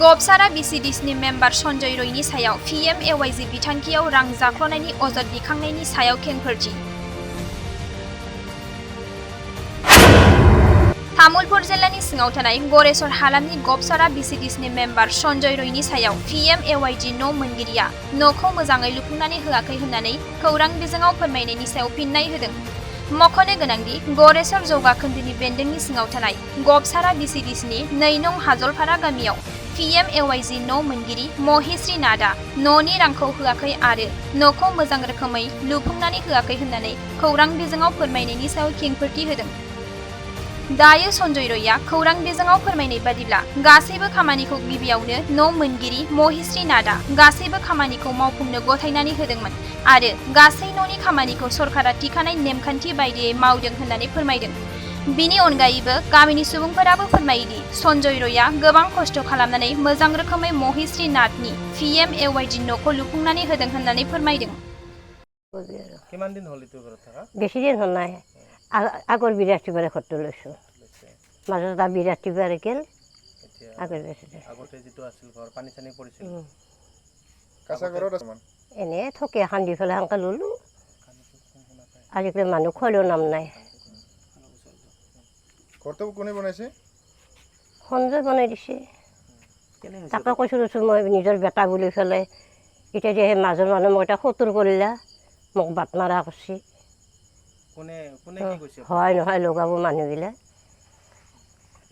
गबसारा Vcdc member Sanjay रयनि सायाव Pmay-G बिथांखियाव रां जाख्ल'नायनि अजद दिखांनायनि सायाव खेंफोरथि। तामुलपुर जिल्लानि सिङाव थानाय गरेसर हालामनि गबसारा Vcdc मेम्बार सन्जय रयनि सायाव Pmay-G न' मोनगिरिया न'खौ मोजाङै लुफुंनानै होआखै होननानै खौरां बिजोङाव फोरमायनायनि सायाव फिननाय होदों। मख'नो गोनांदि गरेसर जौगाखोन्दोनि बेन्दोंनि सिङाव थानाय गबसारा Vcdcनि 2 नं हाजलपारा गामियाव Pmay-G न' मोनगिरि महिश्री नाथआ न'नि रांखौ होआखै आरो न'खौ मोजां रोखोमै लुफुंनानै होआखै होननानै खौरां बिजोङाव फोरमायनायनि सायाव खेंफोरथि होदों। दायो सन्जय रयआ खौरां बिजोङाव फोरमायनाय बादिब्ला गासैबो खामानिखौ गिबियावनो न' मोनगिरि महिश्री नाथआ गासैबो खामानिखौ मावफुंनो गथायनानै होदोंमोन आरो गासै न'नि खामानिखौ सरकारा थिखानाय नेमखान्थि बायदियै मावदों होननानै फोरमायदों। बिनि अनगायैबो गामिनि सुबुंफोराबो फोरमायोदि सन्जय रयआ गोबां खस्थ' खालामनानै मोजां रोखोमै महिश्री नाथनि Pmay-G न'खौ लुफुंनानै होदों होननानै फोरमायदों। কিমান দিন হল ইটো ঘৰত থাকা? বেছি দিন হল নাই। আগৰ বৃহস্পতিবাৰে ঘৰটো লৈছোঁ। মাজত এটা বৃহস্পতিবাৰে গেল। আগতে যিটো আছিল ঘৰ পানী চানী পৰিছিল। কাঁচা ঘৰত আছে মান। এনে থকে খান্দি পেলাই সেনেকৈ ল'লোঁ। আজিকালি মানুহ খোৱালেও নাম নাই। ঘৰটো কোনে বনাইছে? সঞ্জয় বনাই দিছে। তাকে কৈছোঁ মই নিজৰ বেটা বুলি পেলাই। এতিয়া যে সেই মাজৰ মানুহ মোক এটা খতুৰ কৰিলা মোক বাট মাৰা কৰিছে। কোনে কোনে কি কৈছে? হয় নহয় লগাব মানুহবিলাক।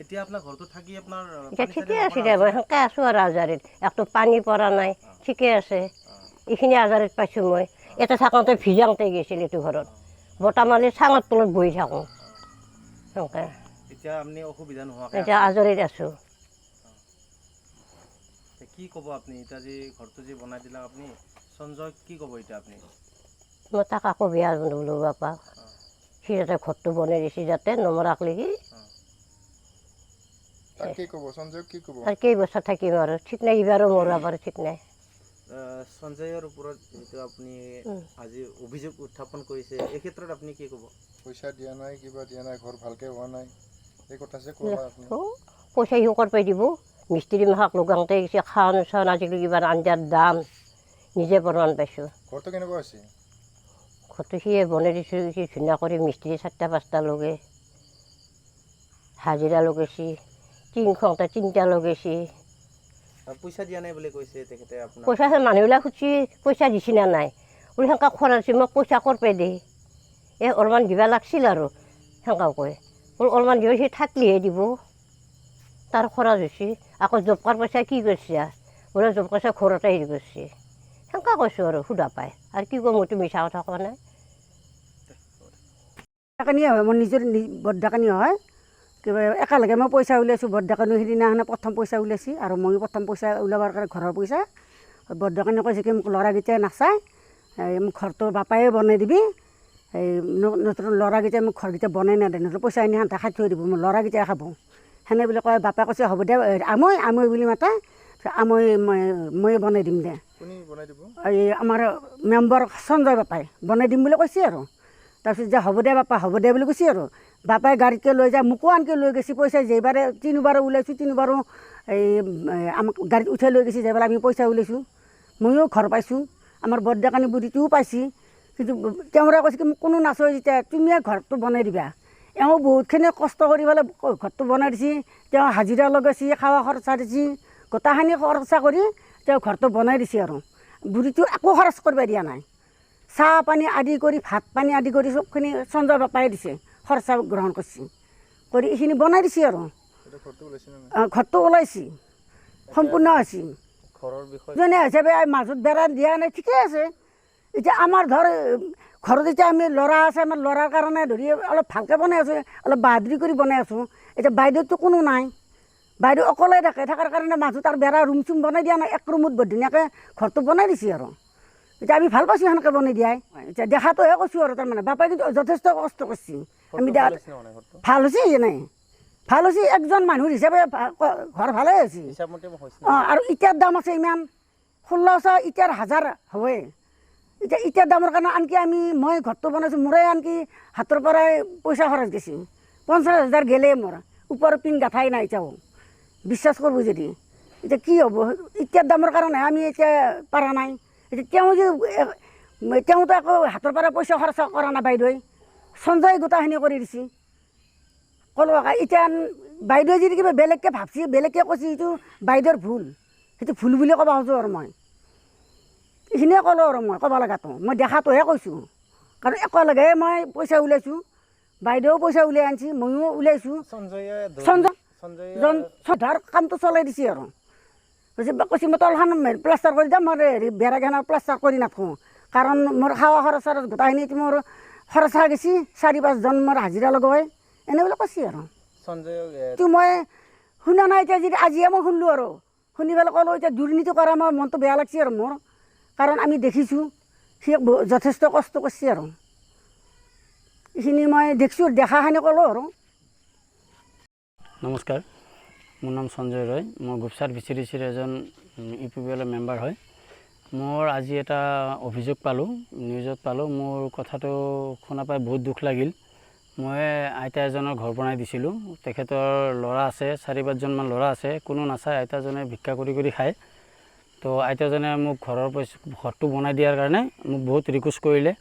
এতিয়া আপোনাৰ ঘৰটো থাকি আপোনাৰ এতিয়া ঠিকে আছে দে মই সেনেকৈ আছোঁ আৰু আজাৰিত। একটো পানী পৰা নাই ঠিকে আছে। এইখিনি আজাৰিত পাইছোঁ মই। এটা থাকোঁতে ভিজাওঁতে গৈছিল এইটো ঘৰত। বতাহ মাৰি চাঙৰ তলত বহি থাকোঁ সেনেকৈ। এতিয়া আপুনি অসুবিধা নোহোৱাকৈ এতিয়া আজৰিত আছোঁ। কি ক'ব আপুনি এতিয়া যে ঘৰটো যে বনাই দিলে আপুনি সঞ্জয়ক কি ক'ব এতিয়া আপুনি? মই তাক আকৌ বেয়া নোলো বাপা। সি যাতে ঘৰটো বনাই দিছে যাতে নমৰাক লাগি। তাক কি ক'ব সঞ্জয়ক কি ক'ব? আৰু কেইবছৰ থাকিম আৰু ঠিক নাই এইবাৰো মৰা বাৰু ঠিক নাই। সঞ্জয়ৰ ওপৰত যেটো আপুনি আজি অভিযোগ উত্থাপন কৰিছে এই ক্ষেত্ৰত আপুনি কি ক'ব? পইচা দিয়া নাই কিবা দিয়া নাই ঘৰ ভালকৈ হোৱা নাই এই কথা যে ক'লা আপুনি। পইচা সিও ক'ৰ পাই দিব। মিস্ত্ৰী মাহক লগাওঁতে গৈছে খাওন চাওন আজিকালি কিবা আঞ্জাৰ দাম নিজে প্ৰমাণ পাইছোঁ। ঘৰটো কেনেকুৱা হৈছে? ঘৰটো সিয়ে বনাই দিছোঁ সি ধুনীয়া কৰি মিস্ত্ৰী 4টা 5টা লগে হাজিৰা লগাইছে। টিং খওঁতে 3টা লগাইছে। পইচা দিয়া নাই বুলি কৈছে তেখেতে আপোনাক? পইচা সেই মানুহবিলাক সুধছি পইচা দিছি না নাই বুলি সেনেকৈ খৰাইছে মোক পইচা ক'ৰ পাই দে অলপমান দিবা লাগছিল আৰু সেনেকৈ কয়। অলপমান দিব সি থাকলিহে দিব তাৰ খৰচ হৈছে। আকৌ জব কাৰ্ড পইচা কি কৰিছে বোলে জব পইচা ঘৰতে হেৰি কৰিছে সেনেকৈ কৈছোঁ আৰু সুধা পাই আৰু কি ক'ম মইতো মিছা কথা কোৱা নাই। ডাকানী হয় মোৰ নিজৰ বৰডাকানী হয়। কিবা একেলগে মই পইচা উলিয়াইছোঁ বৰডাকানী সিদিনাখনে প্ৰথম পইচা উলিয়াইছে আৰু ময়ো প্ৰথম পইচা ওলাবৰ কাৰণে ঘৰৰ পইচা বৰডাকানী কৈছে কি মোক ল'ৰাকেইটাই নাচায় মোক ঘৰটো বাপায়ে বনাই দিবি এই নতুন ল'ৰাকেইটাই মোক ঘৰকেইটা বনাই নেদে নতুন পইচা এনে সিহঁতে খাই থৈ দিব মোৰ ল'ৰাকেইটাই খাব সেনে বুলি কয়। বাপে কৈছে হ'ব দে আমৈ আমৈ বুলি মাতে আমৈ মই বনাই দিম দে। কোনে বনাই দিব? এই আমাৰ মেম্বাৰ সঞ্জয় বাপাই বনাই দিম বুলি কৈছে আৰু তাৰপিছত যে হ'ব দে বাপা হ'ব দে বুলি কৈছে আৰু বাপাই গাড়ীতে লৈ যায় মোকো আনকি লৈ গৈছে পইচা যেইবাৰে 3বাৰো ওলাইছোঁ 3বাৰো এই আমাক গাড়ীত উঠাই লৈ গৈছে যেইবাৰে আমি পইচা ওলাইছোঁ ময়ো ঘৰ পাইছোঁ আমাৰ বৰডাকানী বুঢ়ীটোও পাইছে। কিন্তু তেওঁৰে কৈছে কি মোক কোনো নাচয় যেতিয়া তুমিয়ে ঘৰটো বনাই দিবা। এওঁ বহুতখিনি কষ্ট কৰি পেলাই ঘৰটো বনাই দিছে। তেওঁ হাজিৰা লগাইছে খাৱা খৰচা দিছে গোটাখিনি খৰচা কৰি তেওঁ ঘৰটো বনাই দিছে আৰু বুঢ়ীটো একো খৰচ কৰিব দিয়া নাই। চাহ পানী আদি কৰি ভাত পানী আদি কৰি চবখিনি সঞ্জয় বাপাই দিছে খৰচা গ্ৰহণ কৰিছে কৰি এইখিনি বনাই দিছে আৰু ঘৰটো ওলাইছে সম্পূৰ্ণ হৈছে। ঘৰৰ বিষয়ে যেনে হিচাপে মাজত বেৰা দিয়া নাই ঠিকে আছে। এতিয়া আমাৰ ধৰ ঘৰত এতিয়া আমি ল'ৰা আছে আমাৰ ল'ৰাৰ কাৰণে ধৰি অলপ ভালকৈ বনাই আছোঁ অলপ বাহাদুৰি কৰি বনাই আছোঁ। এতিয়া বাইদেউতো কোনো নাই বাইদেউ অকলে থাকে থকাৰ কাৰণে মাজত আৰু বেৰা ৰুম চুম বনাই দিয়া নাই এক ৰুমত বৰ ধুনীয়াকৈ ঘৰটো বনাই দিছে আৰু এতিয়া আমি ভাল পাইছোঁ সেনেকৈ বনাই দিয়াই। এতিয়া দেখাটোহে কৈছোঁ আৰু তাৰমানে বাপাই কিন্তু যথেষ্ট কষ্ট কৰিছে আমি ভাল হৈছে এনেই ভাল হৈছে একজন মানুহ হিচাপে ঘৰ ভালেই হৈছে। আৰু ইটাৰ দাম আছে ইমান 1600 ইটাৰ 1000 হয়। এতিয়া ইটাৰ দামৰ কাৰণে আনকি মই ঘৰটো বনাইছোঁ মোৰে আনকি হাতৰ পৰাই পইচা খৰচ গৈছে 50,000 গেলে মোৰ ওপৰৰ পিন গাঠাই নাই এতিয়াও বিশ্বাস কৰিব যদি এতিয়া কি হ'ব এতিয়াৰ দামৰ কাৰণে আমি এতিয়া পৰা নাই এতিয়া তেওঁতো আকৌ হাতৰ পৰা পইচা খৰচ কৰা নাই বাইদেৱে সঞ্জয় গোটাখিনি কৰি দিছে ক'লো এতিয়া বাইদেৱে যদি কিবা বেলেগকৈ ভাবছি বেলেগকৈ কৈছে সেইটো বাইদেউৰ ভুল সেইটো ভুল বুলি ক'ব খোজোঁ আৰু মই এইখিনিয়ে ক'লোঁ আৰু মই ক'ব লগাটো মই দেখাটোহে কৈছোঁ কাৰণ একেলগে মই পইচা ওলাইছোঁ বাইদেৱেও পইচা উলিয়াই আনিছে ময়ো ওলাইছোঁ সঞ্জয় কামটো চলাই দিছে আৰু কৈছে মই তলখন প্লাষ্টাৰ কৰি যাম মই হেৰি বেৰাখনৰ প্লাষ্টাৰ কৰি নাথাকোঁ কাৰণ মোৰ খাৱা খৰচ গোটাইখিনি মোৰ খৰচ হৈ গৈছে 4-5জন মোৰ হাজিৰা লগাই এনে বুলি কৈছে আৰু তো মই শুনা নাই এতিয়া যদি আজিয়ে মই শুনিলোঁ আৰু শুনি পেলাই ক'লোঁ এতিয়া দুৰ্নীতি কৰা মই মনটো বেয়া লাগিছে আৰু মোৰ কাৰণ আমি দেখিছোঁ সি যথেষ্ট কষ্ট কৰিছে আৰু এইখিনি মই দেখিছোঁ দেখাখিনি ক'লোঁ আৰু নমস্কাৰ মোৰ নাম সঞ্জয় ৰয় মই গোপচাৰ ভিচিডিচিৰ এজন UPPL মেম্বাৰ হয় মোৰ আজি এটা অভিযোগ পালোঁ নিউজত পালোঁ মোৰ কথাটো শুনা পাই বহুত দুখ লাগিল মই আইতা এজনৰ ঘৰ বনাই দিছিলোঁ তেখেতৰ ল'ৰা আছে 4-5জনমান ল'ৰা আছে কোনো নাচায় আইতাজনে ভিক্ষা কৰি খায় তো আইতাজনে মোক ঘৰটো বনাই দিয়াৰ কাৰণে মোক বহুত ৰিকুৱেষ্ট কৰিলে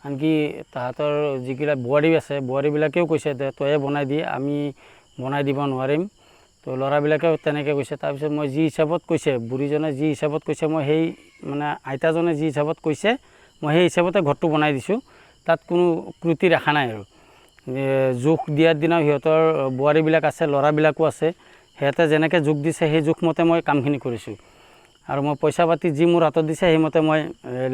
আনকি তাহাঁতৰ যিগিলা বোৱাৰী আছে বোৱাৰীবিলাকেও কৈছে যে তয়ে বনাই দি আমি বনাই দিব নোৱাৰিম তো ল'ৰাবিলাকেও তেনেকৈ কৈছে তাৰপিছত মই যি হিচাপত কৈছে বুঢ়ীজনে যি হিচাপত কৈছে মই সেই মানে আইতাজনে যি হিচাপত কৈছে মই সেই হিচাপতে ঘৰটো বনাই দিছোঁ তাত কোনো ক্ৰুটি ৰাখা নাই আৰু জোখ দিয়াৰ দিনা সিহঁতৰ বোৱাৰীবিলাক আছে ল'ৰাবিলাকো আছে সিহঁতে যেনেকৈ জোখ দিছে সেই জোখমতে মই কামখিনি কৰিছোঁ আৰু মই পইচা পাতি যি মোৰ হাতত দিছে সেইমতে মই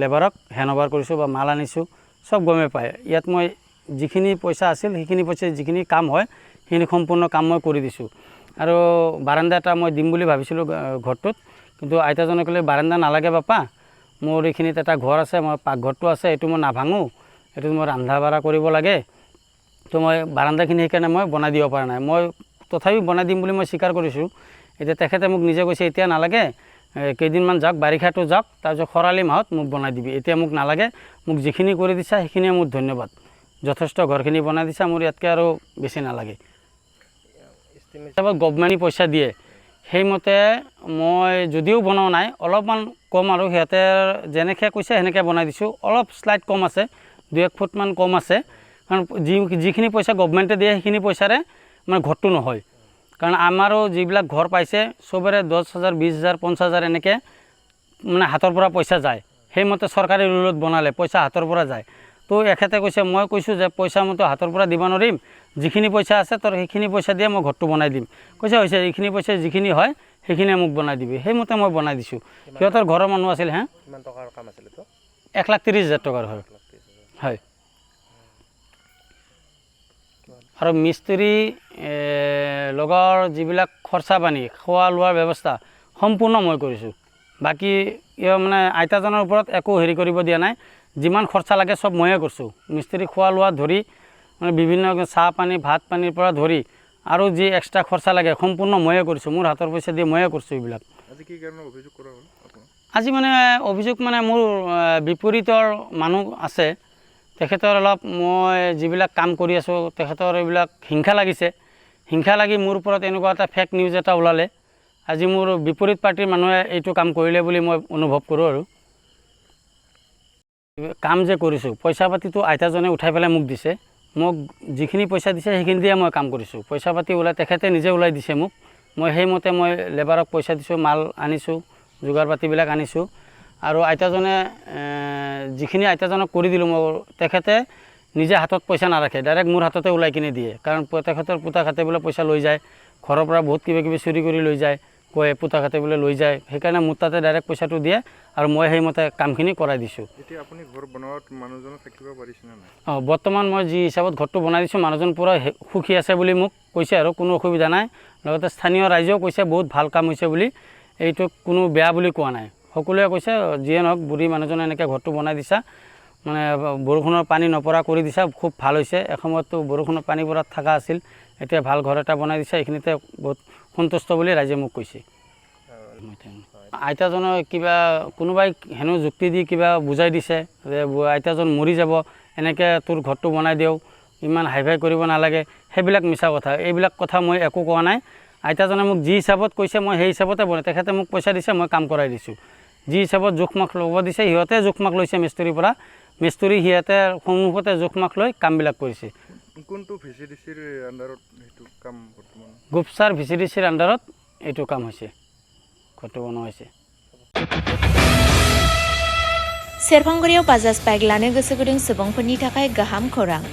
লেবাৰক হেণ্ডঅভাৰ কৰিছোঁ বা মাল আনিছোঁ সব গমে পায় ইয়াত মই যিখিনি পইচা আছিল সেইখিনি পইচা যিখিনি কাম হয় সেইখিনি সম্পূৰ্ণ কাম মই কৰি দিছোঁ আৰু বাৰান্দা এটা মই দিম বুলি ভাবিছিলোঁ ঘৰটোত কিন্তু আইতাজনে ক'লে বাৰান্দা নালাগে বাপা মোৰ এইখিনিত এটা ঘৰ আছে মই পাকঘৰটো আছে এইটো মই নাভাঙোঁ এইটো মই ৰন্ধা বঢ়া কৰিব লাগে তো মই বাৰান্দাখিনি সেইকাৰণে মই বনাই দিব পৰা নাই মই তথাপি বনাই দিম বুলি মই স্বীকাৰ কৰিছোঁ এতিয়া তেখেতে মোক নিজে কৈছে এতিয়া নালাগে কেইদিনমান যাওক বাৰিষাটো যাওক তাৰপিছত খৰালি মাহত মোক বনাই দিবি এতিয়া মোক নালাগে মোক যিখিনি কৰি দিছা সেইখিনিয়ে মোৰ ধন্যবাদ যথেষ্ট ঘৰখিনি বনাই দিছা মোৰ ইয়াতকৈ আৰু বেছি নালাগে গভমেণ্টে পইচা দিয়ে সেইমতে মই যদিও বনোৱা নাই অলপমান কম আৰু সিহঁতে যেনেকৈ কৈছে সেনেকৈ বনাই দিছোঁ অলপ শ্লাইড কম আছে 2-1 ফুটমান কম আছে কাৰণ যিখিনি পইচা গভমেণ্টে দিয়ে সেইখিনি পইচাৰে মানে ঘৰটো নহয় কাৰণ আমাৰো যিবিলাক ঘৰ পাইছে চবৰে 10,000 20,000 50,000 এনেকৈ মানে হাতৰ পৰা পইচা যায় সেইমতে চৰকাৰী ৰুলত বনালে পইচা হাতৰ পৰা যায় তো এখেতে কৈছে মই কৈছোঁ যে পইচা মতো হাতৰ পৰা দিব নোৱাৰিম যিখিনি পইচা আছে তোৰ সেইখিনি পইচা দিয়ে মই ঘৰটো বনাই দিম কৈছে হৈছে এইখিনি পইচা যিখিনি হয় সেইখিনিয়ে মোক বনাই দিবি সেইমতে মই বনাই দিছোঁ সিহঁতৰ ঘৰৰ মানুহ আছিল হে কিমান টকাৰ কাম আছিল তো 1,30,000 টকাৰ হয় হয় আৰু মিস্ত্ৰী লগৰ যিবিলাক খৰচা পানী খোৱা লোৱাৰ ব্যৱস্থা সম্পূৰ্ণ মই কৰিছোঁ বাকী মানে আইতাজনৰ ওপৰত একো হেৰি কৰিব দিয়া নাই যিমান খৰচা লাগে সব ময়ে কৰিছোঁ মিস্ত্ৰী খোৱা লোৱা ধৰি মানে বিভিন্ন চাহ পানী ভাত পানীৰ পৰা ধৰি আৰু যি এক্সট্ৰা খৰচা লাগে সম্পূৰ্ণ ময়ে কৰিছোঁ মোৰ হাতৰ পইচা দিয়ে ময়ে কৰিছোঁ এইবিলাক আজি কি কাৰণে অভিযোগ কৰা হ'ল আজি মানে অভিযোগ মানে মোৰ বিপৰীতৰ মানুহ আছে তেখেতৰ অলপ মই যিবিলাক কাম কৰি আছোঁ তেখেতৰ এইবিলাক হিংসা লাগি মোৰ ওপৰত এনেকুৱা এটা ফেক নিউজ এটা ওলালে আজি মোৰ বিপৰীত পাৰ্টিৰ মানুহে এইটো কাম কৰিলে বুলি মই অনুভৱ কৰোঁ আৰু কাম যে কৰিছোঁ পইচা পাতিটো আইতাজনে উঠাই পেলাই মোক দিছে মোক যিখিনি পইচা দিছে সেইখিনি দিয়ে মই কাম কৰিছোঁ পইচা পাতি ওলাই তেখেতে নিজে ওলাই দিছে মোক মই সেইমতে মই লেবাৰক পইচা দিছোঁ মাল আনিছোঁ যোগাৰ পাতিবিলাক আনিছোঁ আৰু আইতাজনে যিখিনি আইতাজনক কৰি দিলোঁ মই তেখেতে নিজে হাতত পইচা নাৰাখে ডাইৰেক্ট মোৰ হাততে ওলাই কিনে দিয়ে কাৰণ তেখেতৰ পুতাখাতে বোলে পইচা লৈ যায় ঘৰৰ পৰা বহুত কিবা চুৰি কৰি লৈ যায় কয় পুতাখাতে বোলে লৈ যায় সেইকাৰণে মোৰ তাতে ডাইৰেক্ট পইচাটো দিয়ে আৰু মই সেইমতে কামখিনি কৰাই দিছোঁ এতিয়া আপুনি ঘৰ বনোৱাত মানুহজন থাকিব পাৰিছে নে নাই বৰ্তমান মই যি হিচাপত ঘৰটো বনাই দিছোঁ মানুহজন পূৰা সুখী আছে বুলি মোক কৈছে আৰু কোনো অসুবিধা নাই লগতে স্থানীয় ৰাইজেও কৈছে বহুত ভাল কাম হৈছে বুলি এইটো কোনো বেয়া বুলি কোৱা নাই সকলোৱে কৈছে যিয়ে নহওক বুঢ়ী মানুহজনে এনেকৈ ঘৰটো বনাই দিছা মানে বৰষুণৰ পানী নপৰা কৰি দিছা খুব ভাল হৈছে এসময়ততো বৰষুণৰ পানী পৰাত থকা আছিল এতিয়া ভাল ঘৰ এটা বনাই দিছা এইখিনিতে বহুত সন্তুষ্ট বুলি ৰাইজে মোক কৈছে আইতাজনৰ কিবা কোনোবাই হেনো যুক্তি দি কিবা বুজাই দিছে যে আইতাজন মৰি যাব এনেকৈ তোৰ ঘৰটো বনাই দিওঁ ইমান হাই ফাই কৰিব নালাগে সেইবিলাক মিছা কথা এইবিলাক কথা মই একো কোৱা নাই আইতাজনে মোক যি হিচাপত কৈছে মই সেই হিচাপতে বনাই তেখেতে মোক পইচা দিছে মই কাম কৰাই দিছোঁ যি হিচাপত জোখমাখ ল'ব দিছে সিহঁতে জোখমাখ লৈছে মিস্ত্ৰীৰ পৰা মিস্ত্ৰী সিহঁতে সন্মুখতে জোখমাখ লৈ কামবিলাক কৰিছে কোনটো ভিচিডিচিৰ আণ্ডাৰত সেইটো কাম বৰ্তমান গুপচাৰ ভিচিডিচিৰ আণ্ডাৰত এইটো কাম হৈছে ঘৰটো বনোৱা হৈছে सेरफांगुरियाव बाजाज बाइक लानो गोसो गुदुं सुबुंफोरनि थाखाय गाहाम खौरां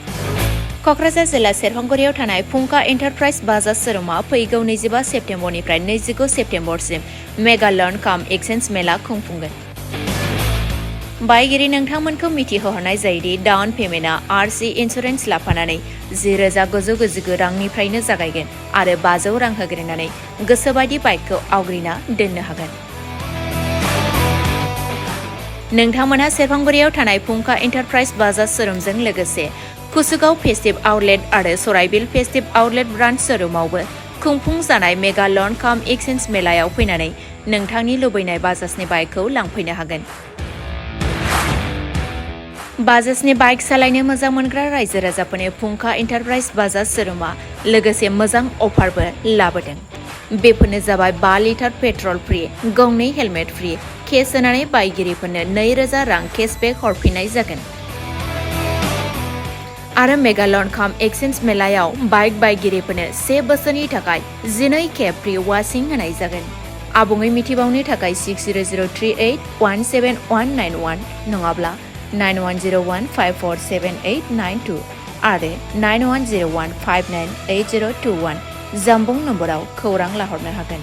क'क्राझार जिल्ला सेरफांगुरियाव थानाय फुंखा एन्टारप्राइज बाजाज शोरूमा फैगौ 25 सेप्तेम्बरनिफ्राय 29 सेप्तेम्बरसिम मेगा लर्न काम एक्सचेन्ज मेला खुंफुंगोन बायगिरि नोंथांमोनखौ मिथिहोहरनाय जायोदि डाउन पेमेन्टआ आरसि इन्सुरेन्स लाफानानै 10,999 रांनिफ्रायनो जागायगोन आरो 500 रां होग्रोनानै गोसोबायदि बाइकखौ आवग्रिना दोननो हागोन नोंथांमोनहा सेरफांगुरियाव थानाय फुंखा एन्टारप्राइज बाजाज शोरूमजों लोगोसे कुसुगाव फेस्टिभ आउटलेट आरो सराइबिल फेस्टिभ आउटलेट ब्रान्च शोरूमावबो खुंफुंजानाय मेगा लर्न काम एक्सचेन्ज मेलायाव फैनानै नोंथांनि लुबैनाय बाजाजनि बाइकखौ लांफैनो हागोन बाजाजनि बाइक सालायनो मोजां मोनग्रा रायजो राजाफोरनि फुंखा एन्टारप्राइज बाजाज शोरूमा लोगोसे मोजां अफारबो लाबोदों बेफोरनो जाबाय 5 लिटार पेट्रल फ्रि गंनै हेलमेट फ्रि केस होनानै बायगिरिफोरनो 2,000 रां केसबेक हरफिननाय जागोन आरो मेगा लर्न काम एक्सचेन्ज मेलायाव बाइक बायगिरिफोरनो 1 बोसोरनि थाखाय 12 खेब फ्रि वाशिं होनाय जागोन आबुङै मिथिबावनो थाखाय 6003817191 नङाब्ला 9101547892 आरो 9101598021 जामबुं नम्बराव खौरां लाहरनो हागोन